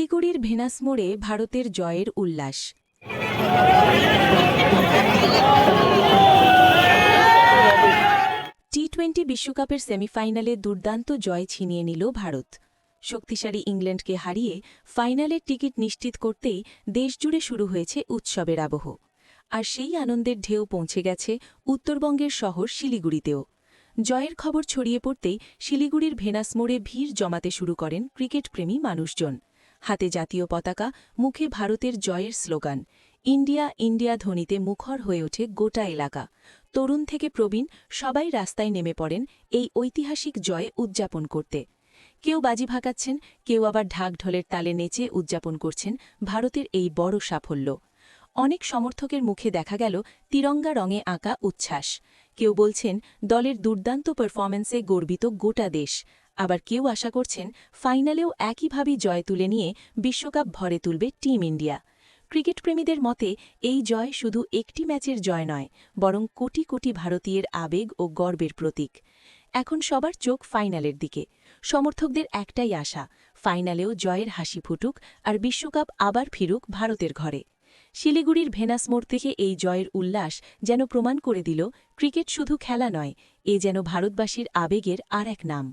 শিলিগুড়ির ভেনাস মোড়ে ভারতের জয়ের উল্লাস। টি-20 বিশ্বকাপের সেমিফাইনালে দুর্দান্ত জয় ছিনিয়ে নিল ভারত। শক্তিশালী ইংল্যান্ডকে হারিয়ে ফাইনালের টিকিট নিশ্চিত করতেই দেশজুড়ে শুরু হয়েছে উৎসবের আবহ। আর সেই আনন্দের ঢেউ পৌঁছে গেছে উত্তরবঙ্গের শহর শিলিগুড়িতেও। জয়ের খবর ছড়িয়ে পড়তেই শিলিগুড়ির ভেনাস মোড়ে ভিড় জমাতে শুরু করেন ক্রিকেটপ্রেমী মানুষজন। হাতে জাতীয় পতাকা, মুখে ভারতের জয়ের স্লোগান। ইন্ডিয়া ইন্ডিয়া ধ্বনিতে মুখর হয়ে ওঠে গোটা এলাকা। তরুণ থেকে প্রবীণ সবাই রাস্তায় নেমে পড়েন এই ঐতিহাসিক জয় উদযাপন করতে। কেউ বাজি ভাগাচ্ছেন, কেউ আবার ঢাকঢোলের তালে নেচে উদযাপন করছেন ভারতের এই বড় সাফল্য। অনেক সমর্থকের মুখে দেখা গেল তিরঙ্গা রঙে আঁকা উচ্ছ্বাস। কেউ বলছেন দলের দুর্দান্ত পারফরম্যান্সে গর্বিত গোটা দেশ, আবার কেউ আশা করছেন ফাইনালেও একইভাবে জয় তুলে নিয়ে বিশ্বকাপ ভরে তুলবে টিম ইন্ডিয়া। ক্রিকেটপ্রেমীদের মতে এই জয় শুধু একটি ম্যাচের জয় নয়, বরং কোটি কোটি ভারতীয়ের আবেগ ও গর্বের প্রতীক। এখন সবার চোখ ফাইনালের দিকে। সমর্থকদের একটাই আশা, ফাইনালেও জয়ের হাসি ফুটুক আর বিশ্বকাপ আবার ফিরুক ভারতের ঘরে। শিলিগুড়ির ভেনাস মোড় থেকে এই জয়ের উল্লাস যেন প্রমাণ করে দিল ক্রিকেট শুধু খেলা নয়, এ যেন ভারতবাসীর আবেগের আর এক নাম।